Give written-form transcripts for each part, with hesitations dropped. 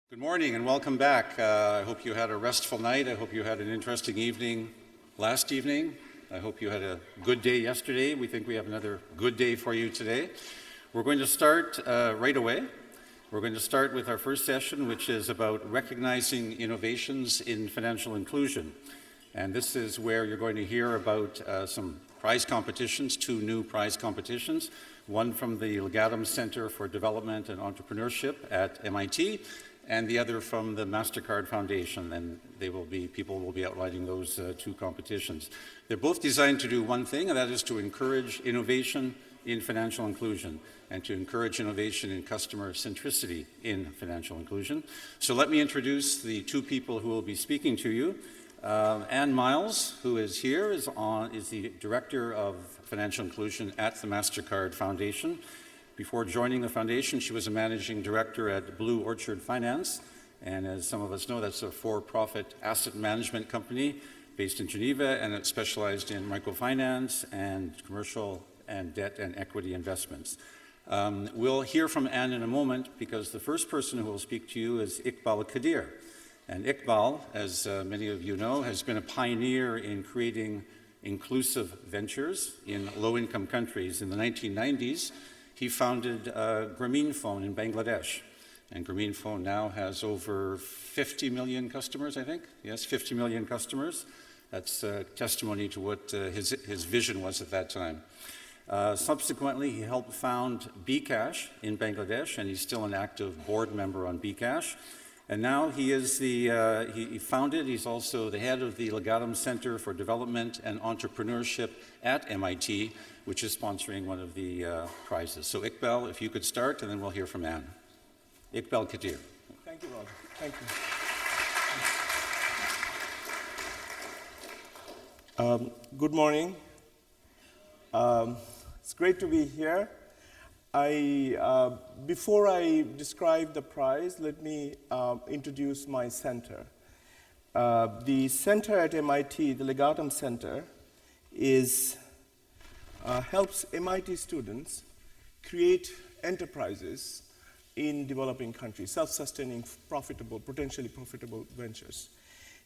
Good morning and welcome back. I hope you had a restful night. I hope you had an interesting evening last evening. I hope you had a good day yesterday. We think we have another good day for you today. We're going to start right away. We're going to start with our first session, which is about recognizing innovations in financial inclusion. And this is where you're going to hear about some prize competitions, two new prize competitions, one from the Legatum Center for Development and Entrepreneurship at MIT, and the other from the MasterCard Foundation, and people will be outlining those two competitions. They're both designed to do one thing, and that is to encourage innovation in financial inclusion and to encourage innovation in customer centricity in financial inclusion. So let me introduce the two people who will be speaking to you. Anne Miles, who is here, is the Director of Financial Inclusion at the MasterCard Foundation. Before joining the foundation, she was a managing director at Blue Orchard Finance, and as some of us know, that's a for-profit asset management company based in Geneva, and it specialized in microfinance and commercial and debt and equity investments. We'll hear from Anne in a moment because the first person who will speak to you is Iqbal Quadir. And Iqbal, as many of you know, has been a pioneer in creating inclusive ventures in low-income countries. In the 1990s, he founded Grameenphone in Bangladesh. And Grameenphone now has over 50 million customers, I think. Yes, 50 million customers. That's testimony to what his vision was at that time. Subsequently, he helped found bKash in Bangladesh, and he's still an active board member on bKash. And now he is he's also the head of the Legatum Center for Development and Entrepreneurship at MIT, which is sponsoring one of the prizes. So Iqbal, if you could start, and then we'll hear from Anne. Iqbal Quadir. Thank you, Roger. Thank you. Good morning. It's great to be here. Before I describe the prize, let me introduce my center. The center at MIT, the Legatum Center, helps MIT students create enterprises in developing countries, self-sustaining, potentially profitable ventures.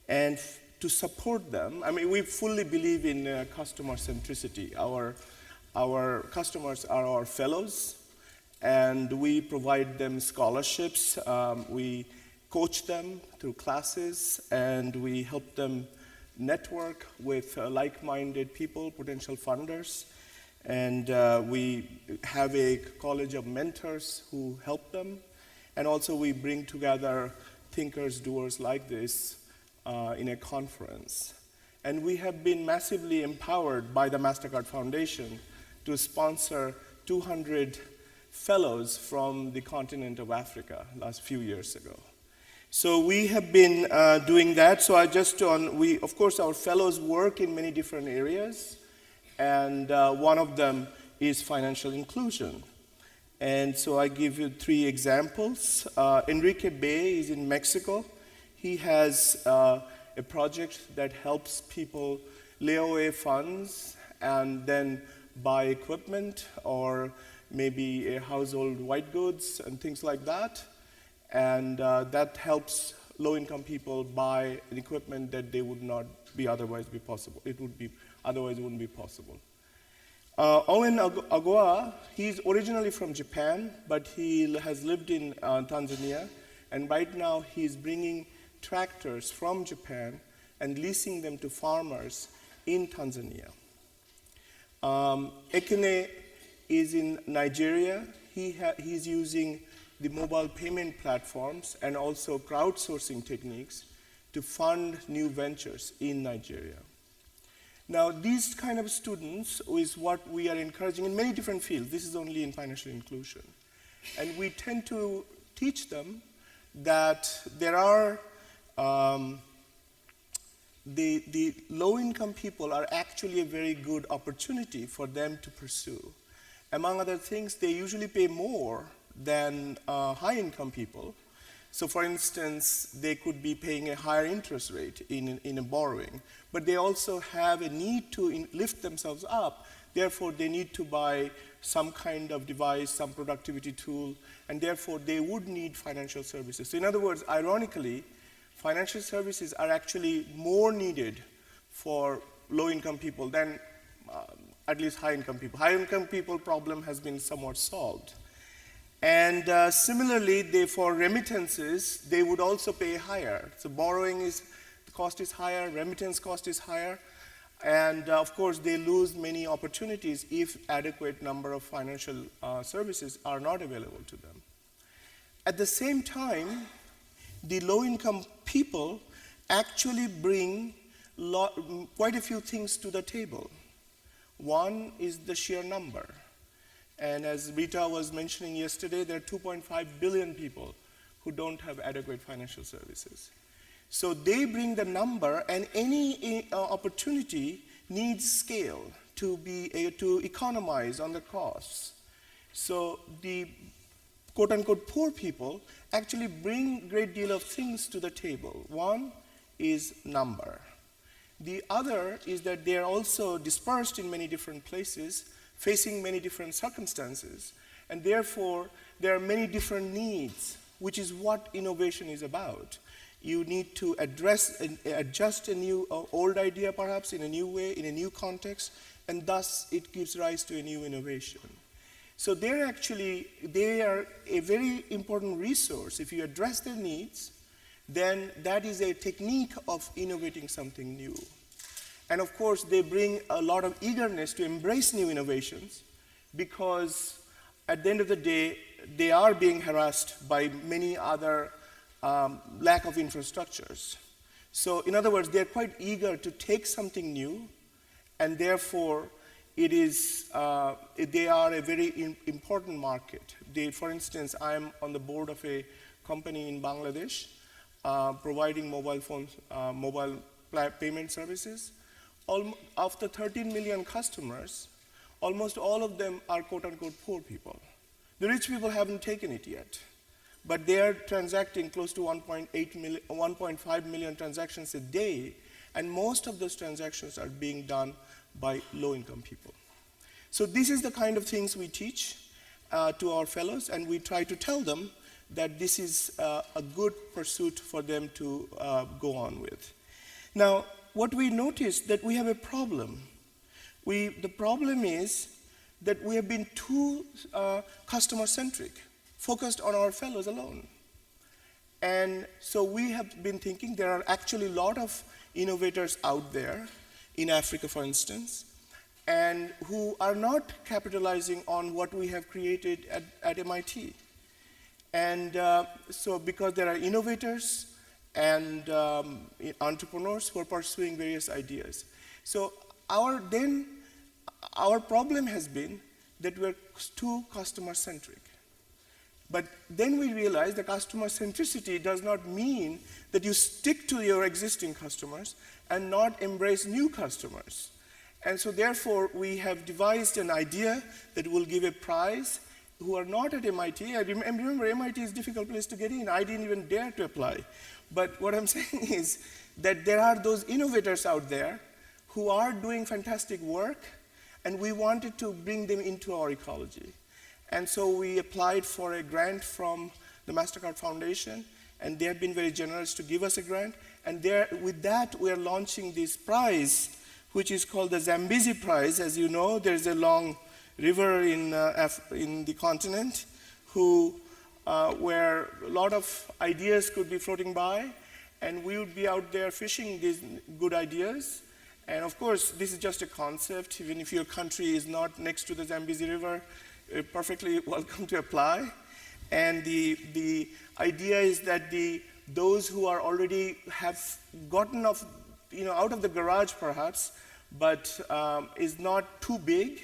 And to support them, we fully believe in customer centricity. Our customers are our fellows, and we provide them scholarships. We coach them through classes, and we help them network with like-minded people, potential funders. And we have a college of mentors who help them. And also we bring together thinkers, doers like this in a conference. And we have been massively empowered by the MasterCard Foundation to sponsor 200 fellows from the continent of Africa last few years ago. So we have been doing that. So of course, our fellows work in many different areas, and one of them is financial inclusion. And so I give you three examples. Enrique Bay is in Mexico. He has a project that helps people lay away funds and then buy equipment or maybe a household white goods and things like that. And that helps low-income people buy an equipment that they would not be otherwise be possible. Otherwise it wouldn't be possible. Owen Agoa, he's originally from Japan, but he has lived in Tanzania. And right now he's bringing tractors from Japan and leasing them to farmers in Tanzania. Ekene is in Nigeria. He's using the mobile payment platforms and also crowdsourcing techniques to fund new ventures in Nigeria. Now, these kind of students is what we are encouraging in many different fields. This is only in financial inclusion. And we tend to teach them that there are the low-income people are actually a very good opportunity for them to pursue. Among other things, they usually pay more than high-income people. So for instance, they could be paying a higher interest rate in a borrowing, but they also have a need to lift themselves up Therefore, they need to buy some kind of device, some productivity tool, and therefore they would need financial services. So in other words, ironically, financial services are actually more needed for low-income people than at least high-income people. High-income people problem has been somewhat solved. And similarly, for remittances, they would also pay higher. So borrowing cost is higher, remittance cost is higher, and of course, they lose many opportunities if adequate number of financial services are not available to them. At the same time, the low-income people actually bring quite a few things to the table. One is the sheer number. And as Rita was mentioning yesterday, there are 2.5 billion people who don't have adequate financial services. So they bring the number, and any opportunity needs scale to economize on the costs. So the quote-unquote poor people actually bring a great deal of things to the table. One is number. The other is that they are also dispersed in many different places, facing many different circumstances, and therefore there are many different needs, which is what innovation is about. You need to address and adjust a new, old idea perhaps in a new way, in a new context, and thus it gives rise to a new innovation. So they are a very important resource. If you address their needs, then that is a technique of innovating something new. And of course, they bring a lot of eagerness to embrace new innovations, because at the end of the day, they are being harassed by many other lack of infrastructures. So in other words, they're quite eager to take something new, and therefore they are a very important market. For instance, I'm on the board of a company in Bangladesh providing mobile payment services. After 13 million customers, almost all of them are quote-unquote poor people. The rich people haven't taken it yet, but they are transacting close to 1.5 million transactions a day, and most of those transactions are being done by low-income people. So this is the kind of things we teach to our fellows, and we try to tell them that this is a good pursuit for them to go on with. Now, what we noticed that we have a problem. The problem is that we have been too customer-centric, focused on our fellows alone. And so we have been thinking there are actually a lot of innovators out there, in Africa, for instance, and who are not capitalizing on what we have created at MIT. And so because there are innovators and entrepreneurs who are pursuing various ideas. So our problem has been that we're too customer-centric. But then we realized that customer centricity does not mean that you stick to your existing customers and not embrace new customers. And so therefore, we have devised an idea that will give a prize who are not at MIT. I remember MIT is a difficult place to get in. I didn't even dare to apply. But what I'm saying is that there are those innovators out there who are doing fantastic work, and we wanted to bring them into our ecology. And so we applied for a grant from the MasterCard Foundation, and they have been very generous to give us a grant. And with that, we are launching this prize, which is called the Zambezi Prize. As you know, there's a long river in the continent where a lot of ideas could be floating by, and we would be out there fishing these good ideas. And of course, this is just a concept. Even if your country is not next to the Zambezi River, you're perfectly welcome to apply. And the idea is that those who are already have gotten out of the garage perhaps, but is not too big,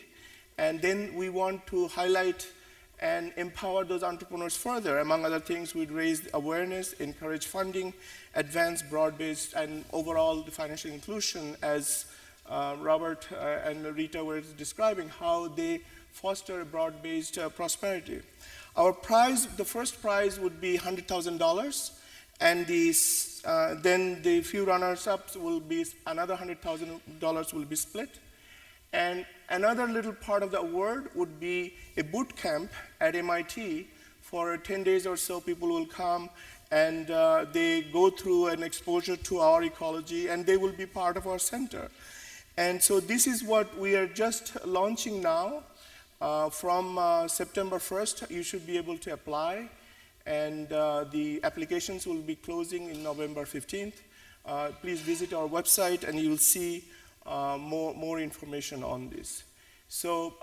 and then we want to highlight and empower those entrepreneurs further. Among other things, we'd raise awareness, encourage funding, advance broad-based and overall the financial inclusion, as Robert and Rita were describing, how they foster a broad-based prosperity. Our prize, the first prize would be $100,000, and then the few runners-ups will be another $100,000 will be split. And another little part of the award would be a boot camp at MIT. For 10 days or so, people will come and they go through an exposure to our ecology, and they will be part of our center. And so this is what we are just launching now. From September 1st, you should be able to apply, and the applications will be closing in November 15th. Please visit our website, and you will see more information on this. So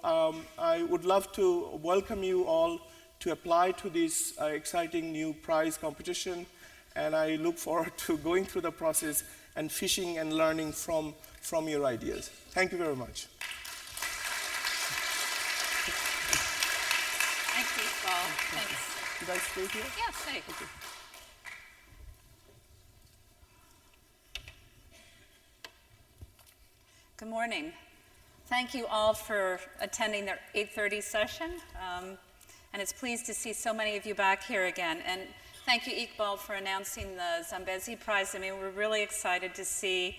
I would love to welcome you all to apply to this exciting new prize competition, and I look forward to going through the process and fishing and learning from your ideas. Thank you very much. Thank you, Iqbal. Thanks. Did I stay here? Yeah, stay. Okay. Good morning. Thank you all for attending the 8:30 session. And it's pleased to see so many of you back here again. And thank you, Iqbal, for announcing the Zambezi Prize. I mean, we're really excited to see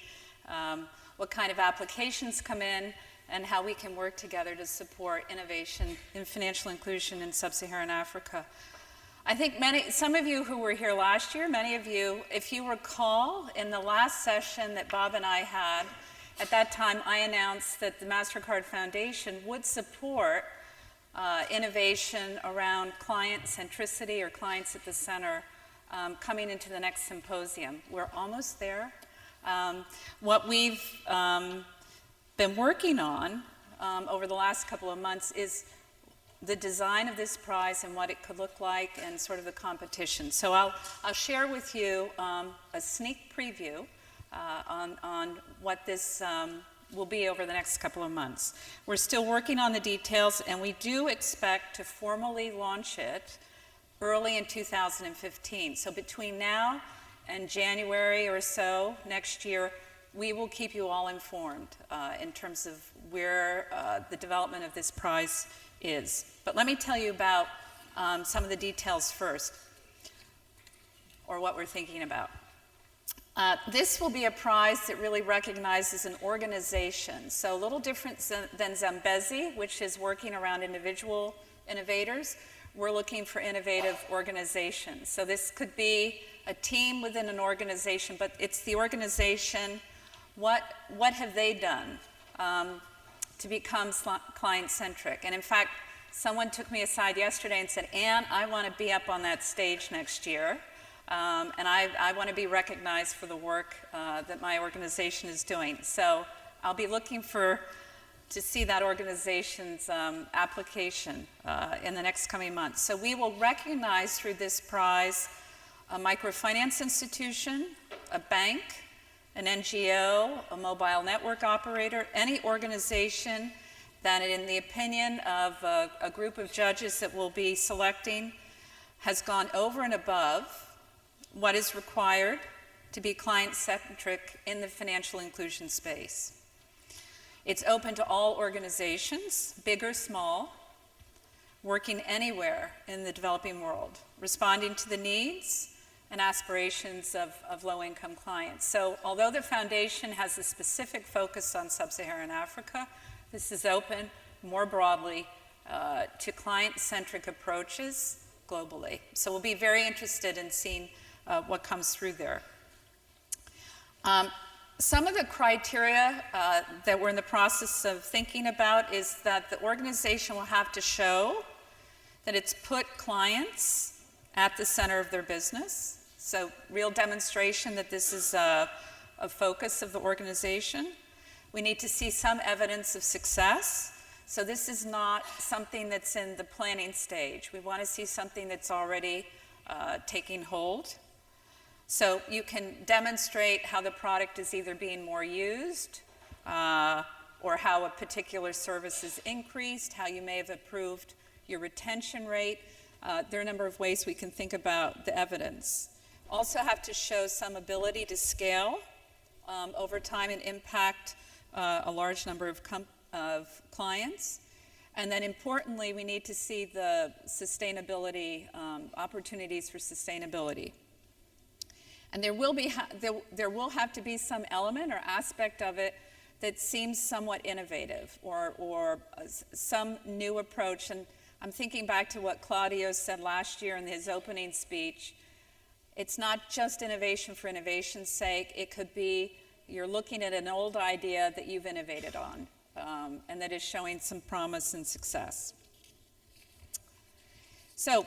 what kind of applications come in and how we can work together to support innovation in financial inclusion in sub-Saharan Africa. I think some of you who were here last year, many of you, if you recall, in the last session that Bob and I had, at that time I announced that the MasterCard Foundation would support innovation around client centricity or clients at the center coming into the next symposium. We're almost there. What we've been working on over the last couple of months is the design of this prize and what it could look like and sort of the competition. So I'll share with you a sneak preview on what this will be over the next couple of months. We're still working on the details, and we do expect to formally launch it early in 2015. So between now and January or so next year, we will keep you all informed in terms of where the development of this prize is. But let me tell you about some of the details first, or what we're thinking about. This will be a prize that really recognizes an organization. So a little different than Zambezi, which is working around individual innovators. We're looking for innovative organizations. So this could be a team within an organization, but it's the organization. What have they done to become client-centric? And in fact, someone took me aside yesterday and said, Ann, I want to be up on that stage next year. And I want to be recognized for the work that my organization is doing. So I'll be looking to see that organization's application in the next coming months. So we will recognize through this prize a microfinance institution, a bank, an NGO, a mobile network operator, any organization that, in the opinion of a group of judges that we'll be selecting, has gone over and above what is required to be client-centric in the financial inclusion space. It's open to all organizations, big or small, working anywhere in the developing world, responding to the needs and aspirations of low-income clients. So although the foundation has a specific focus on sub-Saharan Africa, this is open more broadly to client-centric approaches globally. So we'll be very interested in seeing what comes through there. Some of the criteria that we're in the process of thinking about is that the organization will have to show that it's put clients at the center of their business. So real demonstration that this is a focus of the organization. We need to see some evidence of success. So this is not something that's in the planning stage. We want to see something that's already taking hold. So you can demonstrate how the product is either being more used or how a particular service is increased, how you may have improved your retention rate. There are a number of ways we can think about the evidence. Also have to show some ability to scale over time and impact a large number of clients. And then importantly, we need to see the sustainability, opportunities for sustainability. And there will have to be some element or aspect of it that seems somewhat innovative or some new approach. And I'm thinking back to what Claudio said last year in his opening speech. It's not just innovation for innovation's sake. It could be you're looking at an old idea that you've innovated on and that is showing some promise and success. So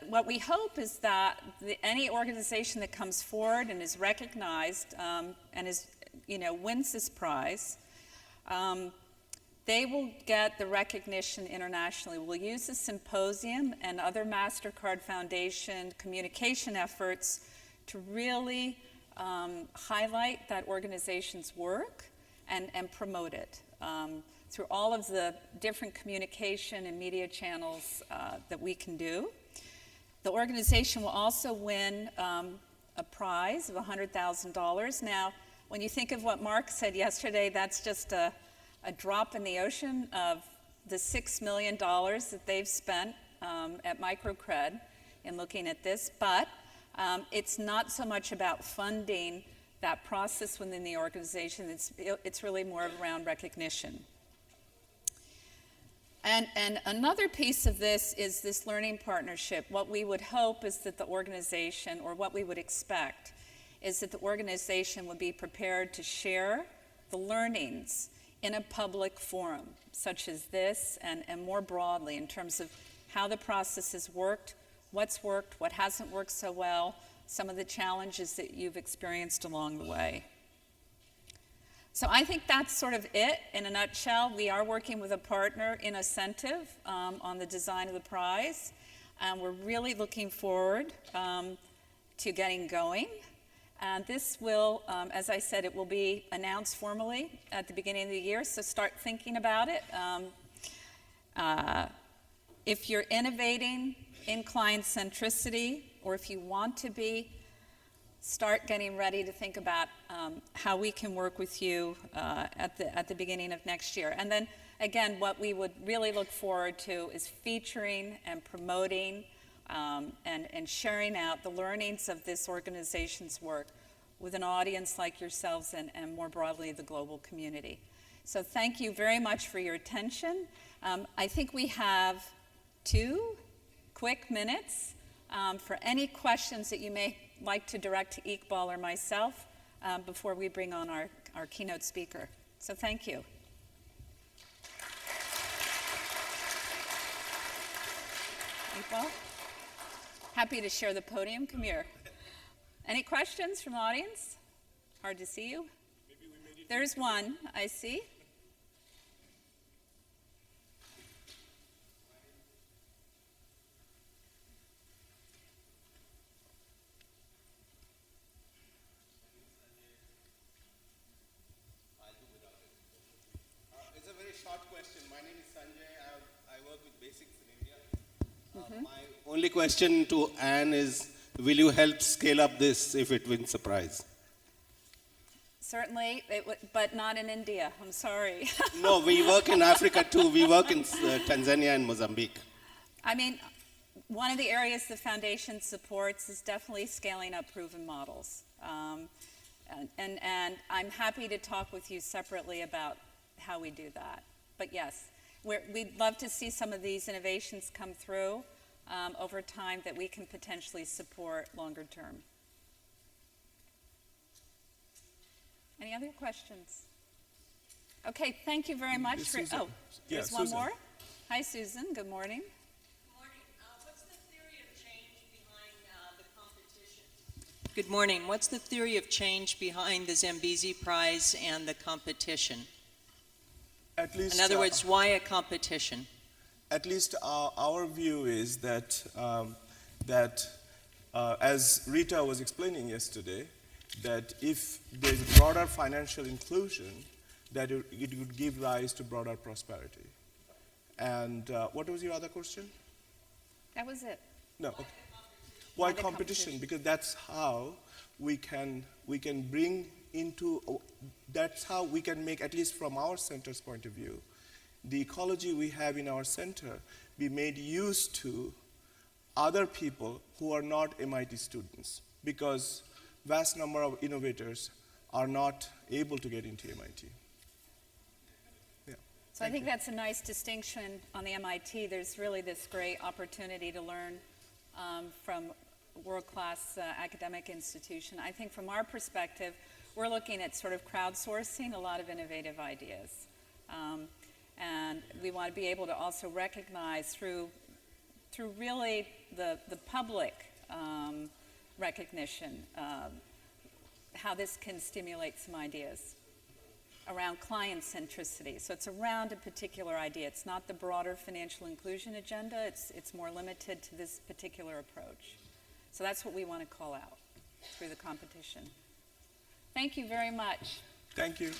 what we hope is that any organization that comes forward and is recognized and wins this prize, they will get the recognition internationally. We'll use the symposium and other MasterCard Foundation communication efforts to really highlight that organization's work and promote it through all of the different communication and media channels that we can do. The organization will also win a prize of $100,000. Now, when you think of what Mark said yesterday, that's just a drop in the ocean of the $6 million that they've spent at Microcred in looking at this. But it's not so much about funding that process within the organization. It's really more around recognition. And another piece of this is this learning partnership. What we would hope is that the organization, or what we would expect, is that the organization would be prepared to share the learnings in a public forum, such as this, and more broadly in terms of how the process has worked, what hasn't worked so well, some of the challenges that you've experienced along the way. So I think that's sort of it in a nutshell. We are working with a partner in Incentive on the design of the prize, and we're really looking forward to getting going. And this will, as I said, it will be announced formally at the beginning of the year, so start thinking about it. If you're innovating in client centricity, or if you want to be, start getting ready to think about how we can work with you at the beginning of next year. And then, again, what we would really look forward to is featuring and promoting and sharing out the learnings of this organization's work with an audience like yourselves and more broadly the global community. So thank you very much for your attention. I think we have 2 quick minutes for any questions that you may like to direct to Iqbal or myself before we bring on our keynote speaker. So thank you. Iqbal? Happy to share the podium. Come here. Any questions from the audience? Hard to see you. There's one, I see. It's a very short question. My name is Sanjay. I work with Basics in India. My only question to Anne is, will you help scale up this if it wins a prize? Certainly, but not in India. I'm sorry. No, we work in Africa too. We work in Tanzania and Mozambique. I mean, one of the areas the foundation supports is definitely scaling up proven models. And I'm happy to talk with you separately about how we do that. But yes, we'd love to see some of these innovations come through over time that we can potentially support longer term. Any other questions? Okay, thank you very much. There's one Susan. more. Hi, Susan. Good morning. What's the theory of change behind the competition? Good morning. What's the theory of change behind the Zambezi Prize and the competition? At least, In other words, why a competition? At least our view is that, as Rita was explaining yesterday, that if there's broader financial inclusion, that it would give rise to broader prosperity. And what was your other question? That was it. No. Okay. Why Why the competition? Because that's how we can bring into, that's how we can make, at least from our center's point of view, the ecology we have in our center be made used to other people who are not MIT students, because vast number of innovators are not able to get into MIT. So I think that's a nice distinction on the MIT. There's really this great opportunity to learn from world-class academic institution. I think from our perspective, we're looking at sort of crowdsourcing a lot of innovative ideas. And we want to be able to also recognize through really the public recognition how this can stimulate some ideas around client centricity. So it's around a particular idea. It's not the broader financial inclusion agenda. It's more limited to this particular approach. So that's what we want to call out through the competition. Thank you very much. Thank you.